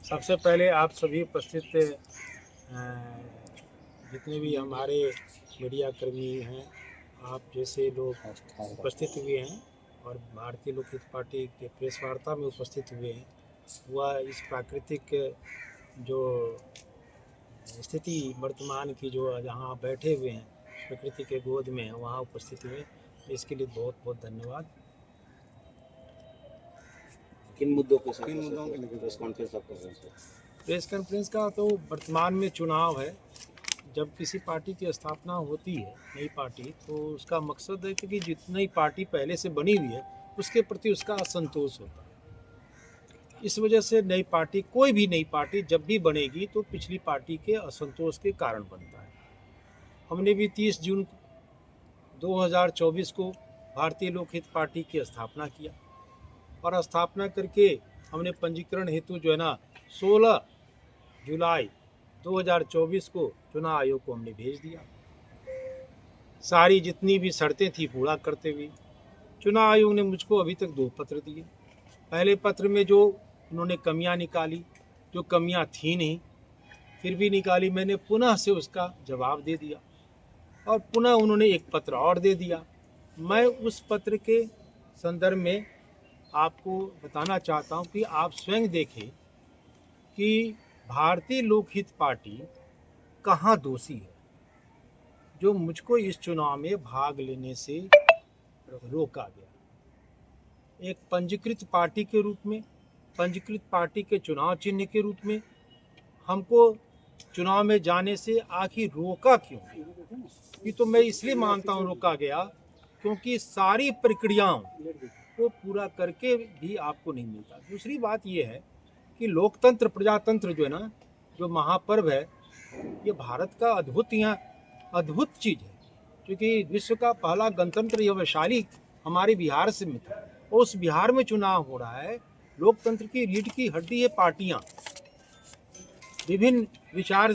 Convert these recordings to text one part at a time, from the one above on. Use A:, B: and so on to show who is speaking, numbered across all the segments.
A: सबसे पहले आप सभी उपस्थित जितने भी हमारे मीडिया कर्मी हैं, आप जैसे लोग उपस्थित हुए हैं और भारतीय लोक हित पार्टी के प्रेस वार्ता में उपस्थित हुए हैं, वह इस प्राकृतिक जो स्थिति वर्तमान की जो जहाँ बैठे हुए हैं प्रकृति के गोद में हैं वहाँ उपस्थित हुए, इसके लिए बहुत बहुत धन्यवाद।
B: किन मुद्दों के लेकर प्रेस कॉन्फ्रेंस आप कर रहे हैं सर?
A: प्रेस कॉन्फ्रेंस का तो वर्तमान में चुनाव है। जब किसी पार्टी की स्थापना होती है नई पार्टी, तो उसका मकसद है कि जितनी पार्टी पहले से बनी हुई है उसके प्रति उसका असंतोष होता है। इस वजह से नई पार्टी, कोई भी नई पार्टी जब भी बनेगी तो पिछली पार्टी के असंतोष के कारण बनता है। हमने भी 30 जून 2024 को भारतीय लोक हित पार्टी की स्थापना किया और स्थापना करके हमने पंजीकरण हेतु जो है ना 16 जुलाई 2024 को चुनाव आयोग को हमने भेज दिया। सारी जितनी भी शर्तें थी पूरा करते हुए चुनाव आयोग ने मुझको अभी तक 2 पत्र दिए। पहले पत्र में जो उन्होंने कमियां निकाली, जो कमियां थी नहीं, फिर भी निकाली, मैंने पुनः से उसका जवाब दे दिया और पुनः उन्होंने एक पत्र और दे दिया। मैं उस पत्र के संदर्भ में आपको बताना चाहता हूं कि आप स्वयं देखें कि भारतीय लोक हित पार्टी कहाँ दोषी है जो मुझको इस चुनाव में भाग लेने से रोका गया। एक पंजीकृत पार्टी के रूप में, पंजीकृत पार्टी के चुनाव चिन्ह के रूप में हमको चुनाव में जाने से आखिर रोका क्यों? ये तो मैं इसलिए मानता हूँ रोका गया क्योंकि सारी प्रक्रियाओं को पूरा करके भी आपको नहीं मिलता। दूसरी बात ये है कि लोकतंत्र, प्रजातंत्र जो है ना, जो महापर्व है, ये भारत का अद्भुत चीज़ है, क्योंकि विश्व का पहला गणतंत्र यह वैशाली हमारे बिहार से में था और उस बिहार में चुनाव हो रहा है। लोकतंत्र की रीढ़ की हड्डी है पार्टियां, विभिन्न विचार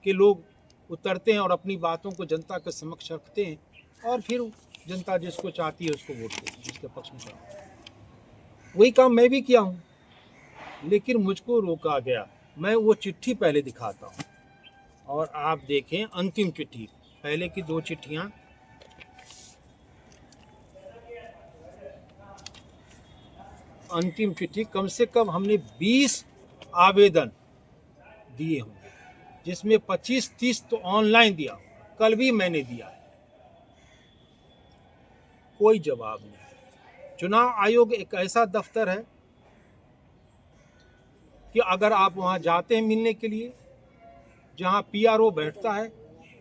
A: के लोग उतरते हैं और अपनी बातों को जनता के समक्ष रखते हैं और फिर जनता जिसको चाहती है उसको वोट देती है, जिसके पक्ष में चाहती है। वही काम मैं भी किया हूँ, लेकिन मुझको रोका गया। मैं वो चिट्ठी पहले दिखाता हूँ और आप देखें अंतिम चिट्ठी, पहले की 2 चिट्ठियाँ। अंतिम चिट्ठी कम से कम हमने 20 आवेदन दिए होंगे, जिसमें 25-30 तो ऑनलाइन दिया, कल भी मैंने दिया है। कोई जवाब नहीं। चुनाव आयोग एक ऐसा दफ्तर है कि अगर आप वहां जाते हैं मिलने के लिए, जहां पीआरओ बैठता है,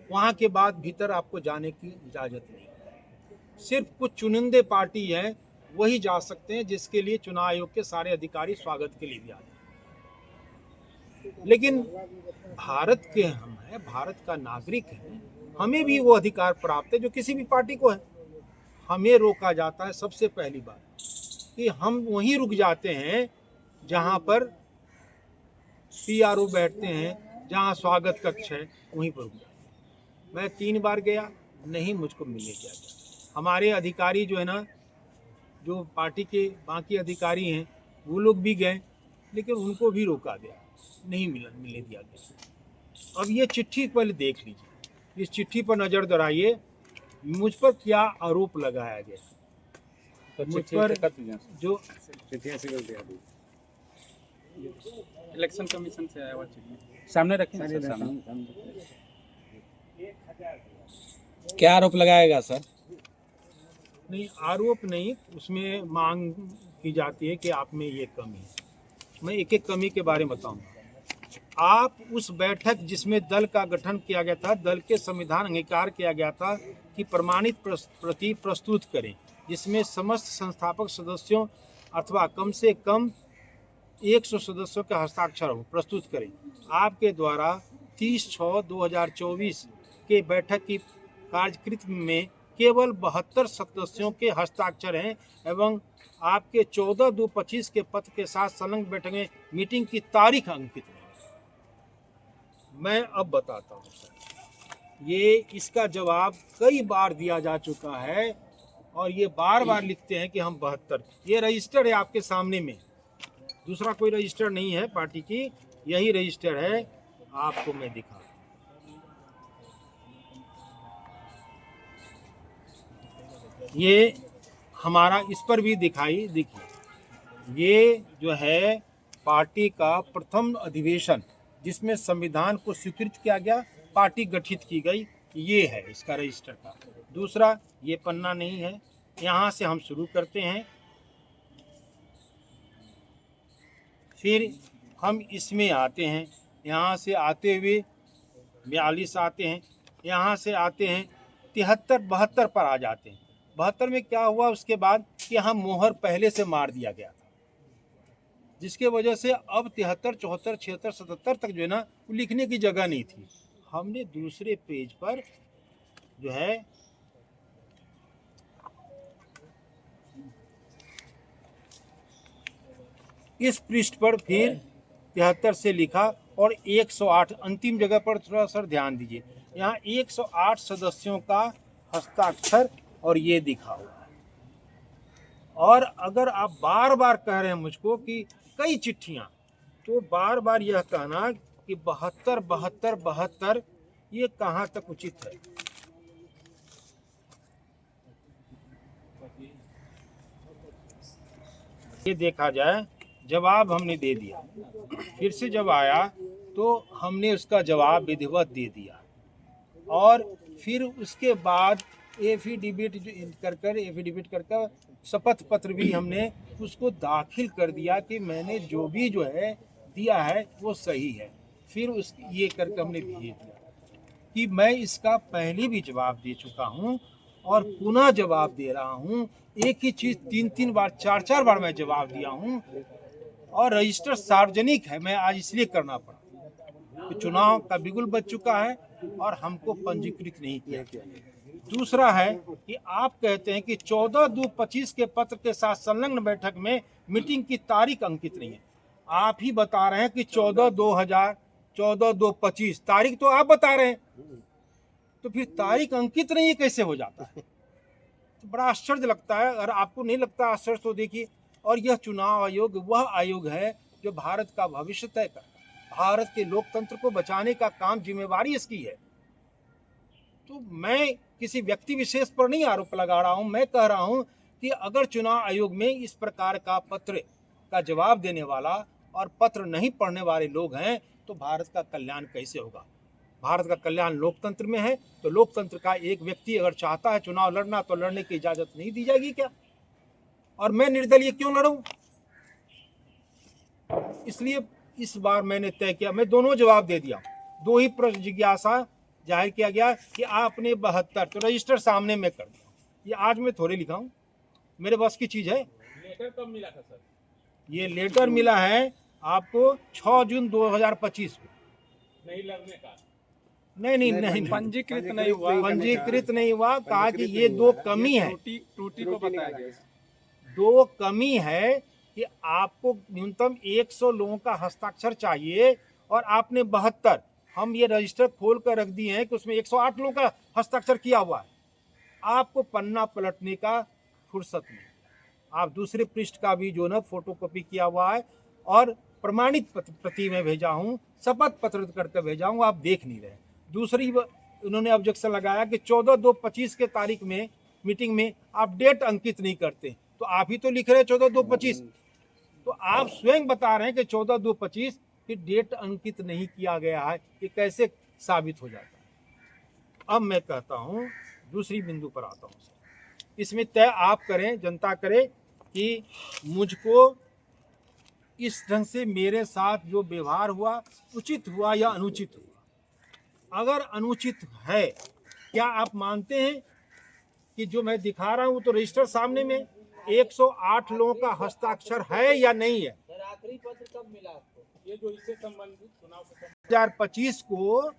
A: वहां के बाद भीतर आपको जाने की इजाज़त नहीं है। सिर्फ कुछ चुनिंदे पार्टी हैं वही जा सकते हैं, जिसके लिए चुनाव आयोग के सारे अधिकारी स्वागत के लिए भी आते हैं। लेकिन भारत के हम हैं, भारत का नागरिक हैं, हमें भी वो अधिकार प्राप्त है जो किसी भी पार्टी को है। हमें रोका जाता है सबसे पहली बात कि हम वहीं रुक जाते हैं जहां पर पीआरओ बैठते हैं, जहां स्वागत कक्ष है, वहीं पर रुक जाते हैं। मैं 3 बार गया, नहीं मुझको मिलने दिया गया। हमारे अधिकारी जो है ना, जो पार्टी के बाकी अधिकारी हैं, वो लोग भी गए, लेकिन उनको भी रोका गया, नहीं मिलने दिया गया। अब ये चिट्ठी पहले देख लीजिए, इस चिट्ठी पर नज़र दौड़ाइए, मुझ पर क्या आरोप लगाया गया। मुझ पर जो
C: इलेक्शन कमीशन से आया हुआ चिट्ठी सामने रखें सर, सामने।
B: क्या आरोप लगाएगा सर?
A: नहीं, आरोप नहीं, उसमें मांग की जाती है कि आप में ये कमी है। मैं एक एक कमी के बारे में बताऊंगा। आप उस बैठक जिसमें दल का गठन किया गया था, दल के संविधान अंगीकार किया गया था कि प्रमाणित प्रति प्रस्तुत करें, जिसमें समस्त संस्थापक सदस्यों अथवा कम से कम 100 सदस्यों के हस्ताक्षर हो, प्रस्तुत करें। आपके द्वारा 30/6/2024 के बैठक की कार्यकृत में केवल 72 सदस्यों के हस्ताक्षर हैं एवं आपके 14/2/25 के पत्र के साथ संलग्न बैठक में मीटिंग की तारीख अंकित है। मैं अब बताता हूँ सर, ये इसका जवाब कई बार दिया जा चुका है और ये बार बार लिखते हैं कि हम 72, ये रजिस्टर है आपके सामने में, दूसरा कोई रजिस्टर नहीं है पार्टी की, यही रजिस्टर है। आपको मैं दिखा, ये हमारा इस पर भी देखिए, ये जो है पार्टी का प्रथम अधिवेशन जिसमें संविधान को स्वीकृत किया गया, पार्टी गठित की गई, ये है इसका रजिस्टर का। दूसरा ये पन्ना नहीं है। यहाँ से हम शुरू करते हैं, फिर हम इसमें आते हैं, यहाँ से आते हुए 42 आते हैं, यहाँ से आते हैं 73 72 पर आ जाते हैं। 72 में क्या हुआ उसके बाद कि यहाँ मोहर पहले से मार दिया गया था, जिसके वजह से अब 73 74 76 77 तक जो है ना वो लिखने की जगह नहीं थी। हमने दूसरे पेज पर जो है इस पृष्ठ पर फिर 73 से लिखा और 108 अंतिम जगह पर थोड़ा सा ध्यान दीजिए, यहाँ 108 सदस्यों का हस्ताक्षर और ये दिखा हुआ है। और अगर आप बार बार कह रहे हैं मुझको कि कई चिट्ठियां, तो बार बार यह कहना कि 72 72 72 ये कहाँ तक उचित है। ये देखा जाए, जवाब हमने दे दिया, फिर से जब आया तो हमने उसका जवाब विधिवत दे दिया, और फिर उसके बाद एफिडेविट कर शपथ पत्र भी हमने उसको दाखिल कर दिया कि मैंने जो भी जो है दिया है वो सही है। फिर उस ये करके हमने भेज दिया कि मैं इसका पहले भी जवाब दे चुका हूँ और पुनः जवाब दे रहा हूँ। एक ही चीज़ 3-3 बार 4-4 बार मैं जवाब दिया हूँ, और रजिस्टर सार्वजनिक है, मैं आज इसलिए करना पड़ा कि चुनाव का बिगुल बज चुका है और हमको पंजीकृत नहीं किया। दूसरा है कि आप कहते हैं कि 14/2/25 के पत्र के साथ संलग्न बैठक में मीटिंग की तारीख अंकित नहीं है। आप ही बता रहे हैं कि 14/2/25 तारीख तो आप बता रहे हैं, तो फिर तारीख अंकित नहीं है कैसे हो जाता है? तो बड़ा आश्चर्य लगता है। अगर आपको नहीं लगता आश्चर्य तो देखिए, और यह चुनाव आयोग वह आयोग है जो भारत का भविष्य तय करता है, भारत के लोकतंत्र को बचाने का काम, जिम्मेवारी इसकी है। तो मैं किसी व्यक्ति विशेष पर नहीं आरोप लगा रहा हूं, मैं कह रहा हूं कि अगर चुनाव आयोग में इस प्रकार का पत्र का जवाब देने वाला और पत्र नहीं पढ़ने वाले लोग हैं तो भारत का कल्याण कैसे होगा? भारत का कल्याण लोकतंत्र में है, तो लोकतंत्र का एक व्यक्ति अगर चाहता है चुनाव लड़ना तो लड़ने की इजाजत नहीं दी जाएगी क्या? और मैं निर्दलीय क्यों लड़ूं? इसलिए इस बार मैंने तय किया, मैं दोनों जवाब दे दिया। दो ही प्रश्न जिज्ञासा जाहिर किया गया कि आपने 72, तो रजिस्टर सामने में कर दिया। ये आज मैं थोड़े लिखा हूं, मेरे बस की चीज है।
C: लेटर कब मिला था सर?
A: ये लेटर मिला है आपको 6 जून 2025 को।
C: नहीं लगने का?
A: नहीं,
C: पंजीकृत नहीं हुआ।
A: पंजीकृत नहीं हुआ। कहा कि ये दो कमी है,
C: त्रुटि को बताया गया।
A: दो कमी है कि आपको न्यूनतम 100 लोगों का हस्ताक्षर चाहिए और आपने 72, हम ये रजिस्टर खोल कर रख दिए हैं कि उसमें 108 लोगों का हस्ताक्षर किया हुआ है। आपको पन्ना पलटने का फुर्सत नहीं। आप दूसरे पृष्ठ का भी जो ना फोटोकॉपी किया हुआ है और प्रमाणित प्रति में भेजा हूँ, शपथ पत्र करके भेजा हूँ, आप देख नहीं रहे। दूसरी उन्होंने ऑब्जेक्शन लगाया कि 14/2/25 के तारीख में मीटिंग में आप डेट अंकित नहीं करते, तो आप ही तो लिख रहे हैं 14/2/25, तो आप स्वयं बता रहे हैं कि 14/2/25 की डेट अंकित नहीं किया गया है, ये कैसे साबित हो जाता है? अब मैं कहता हूँ, दूसरी बिंदु पर आता हूँ। इसमें तय आप करें, जनता करे कि मुझको इस ढंग से मेरे साथ जो व्यवहार हुआ उचित हुआ या अनुचित हुआ। अगर अनुचित है, क्या आप मानते हैं कि जो मैं दिखा रहा हूं तो रजिस्टर सामने में 108 लोगों का हस्ताक्षर है या नहीं है?
C: आखिरी पत्र कब मिला आपको? ये जो इससे संबंधित चुनाव से
A: 2025 को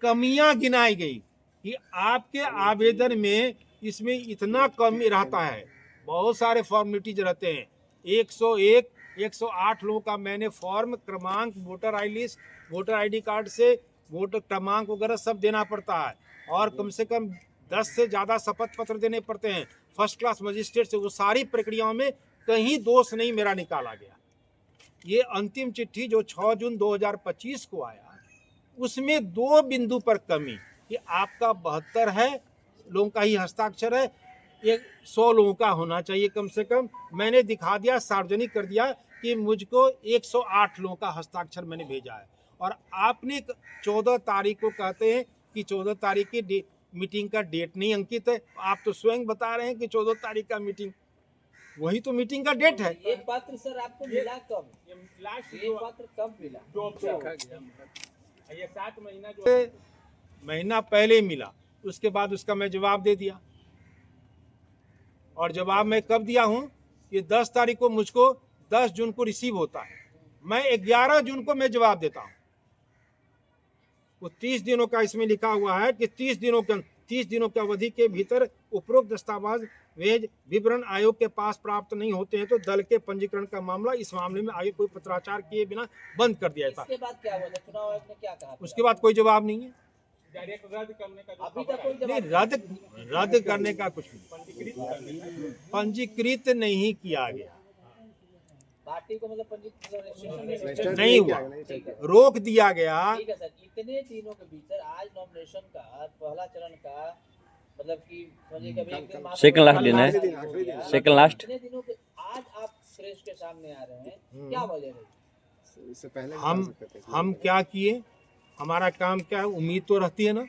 A: कमियां गिनाई गई कि आपके आवेदन में इसमें इतना कमी रहता है, बहुत सारे फॉर्मेलिटीज रहते हैं। 101 108 लोगों का मैंने फॉर्म क्रमांक, voter I list, voter ID card से वोटर क्रमांक वगैरह सब देना पड़ता है, और कम से कम 10 से ज़्यादा शपथ पत्र देने पड़ते हैं फर्स्ट क्लास मजिस्ट्रेट से। वो सारी प्रक्रियाओं में कहीं दोष नहीं मेरा निकाला गया। ये अंतिम चिट्ठी जो 6 जून 2025 को आया, उसमें 2 बिंदु पर कमी कि आपका 72 है लोगों का ही हस्ताक्षर है, ये 100 लोगों का होना चाहिए कम से कम। मैंने दिखा दिया, सार्वजनिक कर दिया कि मुझको 108 लोगों का हस्ताक्षर मैंने भेजा है। और आपने 14 तारीख को कहते हैं कि 14 तारीख की मीटिंग का डेट नहीं अंकित है। आप तो स्वयं बता रहे हैं कि 14 तारीख का मीटिंग, वही तो मीटिंग का डेट है।
D: ये पत्र सर आपको मिला कब? ये पत्र कब मिला?
C: ये 7 महीना जो
A: महीना पहले मिला, उसके बाद उसका मैं जवाब दे दिया। और जवाब मैं कब दिया हूं? ये 10 तारीख को मुझको 10 जून को रिसीव होता है, मैं 11 जून को मैं जवाब देता हूं। वो 30 दिनों का इसमें लिखा हुआ है कि 30 दिनों की अवधि के भीतर उपरोक्त दस्तावेज विवरण आयोग के पास प्राप्त नहीं होते हैं तो दल के पंजीकरण का मामला, इस मामले में आयोग कोई पत्राचार किए बिना बंद कर दिया था।
D: इसके बाद क्या हुआ? चुनाव आयोग ने क्या कहा?
A: उसके बाद कोई जवाब नहीं है।
C: डायरेक्ट रद्द करने का
D: अभी तक कोई
A: नहीं,
D: जवाब
A: रद्द करने का कुछ नहीं, पंजीकृत नहीं किया गया,
D: पार्टी को मतलब पंजीकरण
A: नहीं हुआ, रोक दिया गया।
D: ठीक है सर। इतने दिनों के भीतर आज नॉमिनेशन का पहला चरण का मतलब कि समझिए कि अभी एक दिन
E: सेकंड लास्ट दिन है, सेकंड लास्ट।
D: इतने दिनों के आज आप प्रेस के सामने आ रहे हैं, क्या वजह है?
F: इससे पहले
A: हम क्या किए, हमारा काम क्या है, उम्मीद तो रहती है ना,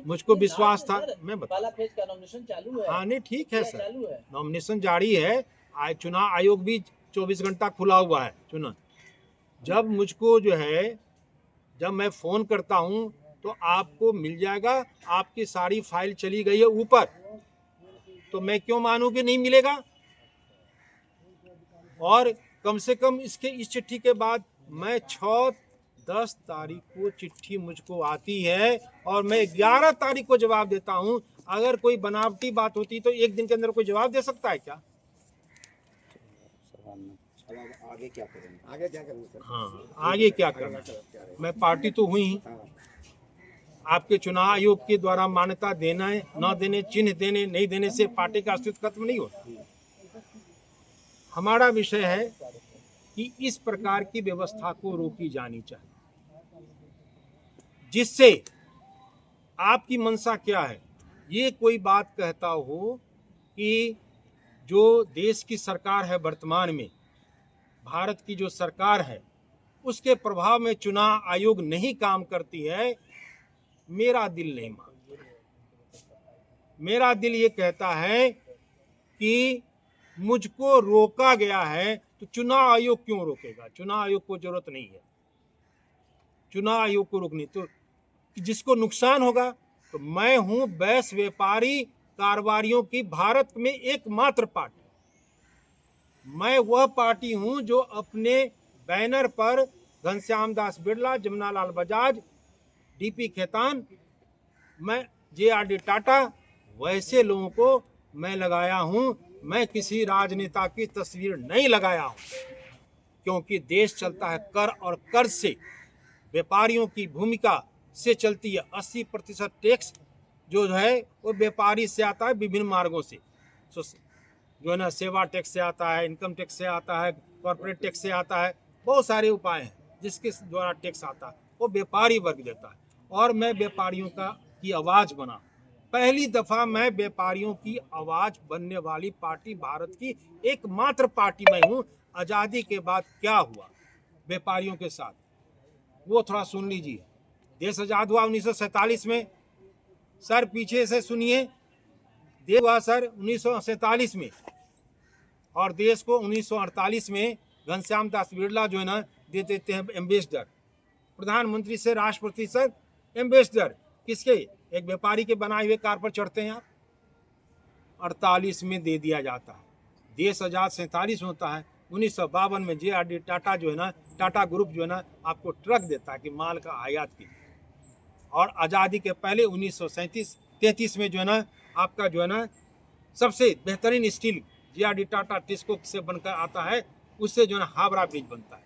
A: मुझको विश्वास था। मैं बता,
D: पहला फेज का नॉमिनेशन चालू है।
A: हाँ नहीं ठीक है सर,
D: चालू है,
A: नॉमिनेशन जारी है। आज चुनाव आयोग भी 24 घंटा खुला हुआ है चुनाव। जब मुझको जो है, जब मैं फ़ोन करता हूँ तो आपको मिल जाएगा, आपकी सारी फाइल चली गई है ऊपर, तो मैं क्यों मानूं कि नहीं मिलेगा। और कम से कम इस चिट्ठी के बाद मैं 6-10 तारीख को चिट्ठी मुझको आती है और मैं 11 तारीख को जवाब देता हूँ। अगर कोई बनावटी बात होती तो एक दिन के अंदर कोई जवाब दे सकता है क्या?
B: अब आप आगे क्या करेंगे?
F: आगे क्या करेंगे सर?
A: हाँ, आगे क्या करना है? मैं पार्टी तो हुई ही, आपके चुनाव आयोग के द्वारा मान्यता देना है न देने, चिन्ह देने नहीं देने से पार्टी का अस्तित्व खत्म नहीं होता। हमारा विषय है कि इस प्रकार की व्यवस्था को रोकी जानी चाहिए, जिससे आपकी मंशा क्या है, ये कोई बात कहता हो कि जो देश की सरकार है वर्तमान में, भारत की जो सरकार है, उसके प्रभाव में चुनाव आयोग नहीं काम करती है। मेरा दिल नहीं मानता, मेरा दिल ये कहता है कि मुझको रोका गया है तो चुनाव आयोग क्यों रोकेगा? चुनाव आयोग को जरूरत नहीं है, चुनाव आयोग को रोकनी तो जिसको नुकसान होगा। तो मैं हूं बैस व्यापारी कारोबारियों की भारत में एकमात्र पार्टी, मैं वह पार्टी हूं जो अपने बैनर पर घनश्याम दास बिरला, जमुनालाल बजाज, डीपी खेतान, मैं JRD टाटा, वैसे लोगों को मैं लगाया हूं। मैं किसी राजनेता की तस्वीर नहीं लगाया हूं, क्योंकि देश चलता है कर और कर्ज से, व्यापारियों की भूमिका से चलती है। 80% टैक्स जो है वो व्यापारी से आता है, विभिन्न मार्गों से, जो है ना, सेवा टैक्स से आता है, इनकम टैक्स से आता है, कॉर्पोरेट टैक्स से आता है, बहुत सारे उपाय हैं जिसके द्वारा टैक्स आता है, वो व्यापारी वर्ग देता है। और मैं व्यापारियों की आवाज़ बना, पहली दफ़ा मैं व्यापारियों की आवाज़ बनने वाली पार्टी भारत की एकमात्र पार्टी मैं हूँ। आज़ादी के बाद क्या हुआ व्यापारियों के साथ, वो थोड़ा सुन लीजिए। देश आज़ाद हुआ 1947 में, सर पीछे से सुनिए, देश हुआ सर 1947 में, और देश को 1948 में घनश्याम दास बिरला जो है ना दे देते हैं एम्बेसडर, प्रधानमंत्री से राष्ट्रपति सर एम्बेसडर, किसके? एक व्यापारी के बनाए हुए कार पर चढ़ते हैं आप। 48 में दे दिया जाता है। देश आज़ाद 47 होता है। 1952 में JRD टाटा जो है ना, टाटा ग्रुप जो है ना, आपको ट्रक देता है कि माल का आयात की। और आज़ादी के पहले 1933 में जो है ना, आपका जो है ना सबसे बेहतरीन स्टील JRD टाटा टिस्को से बनकर आता है, उससे जो है ना हावड़ा ब्रिज बनता है।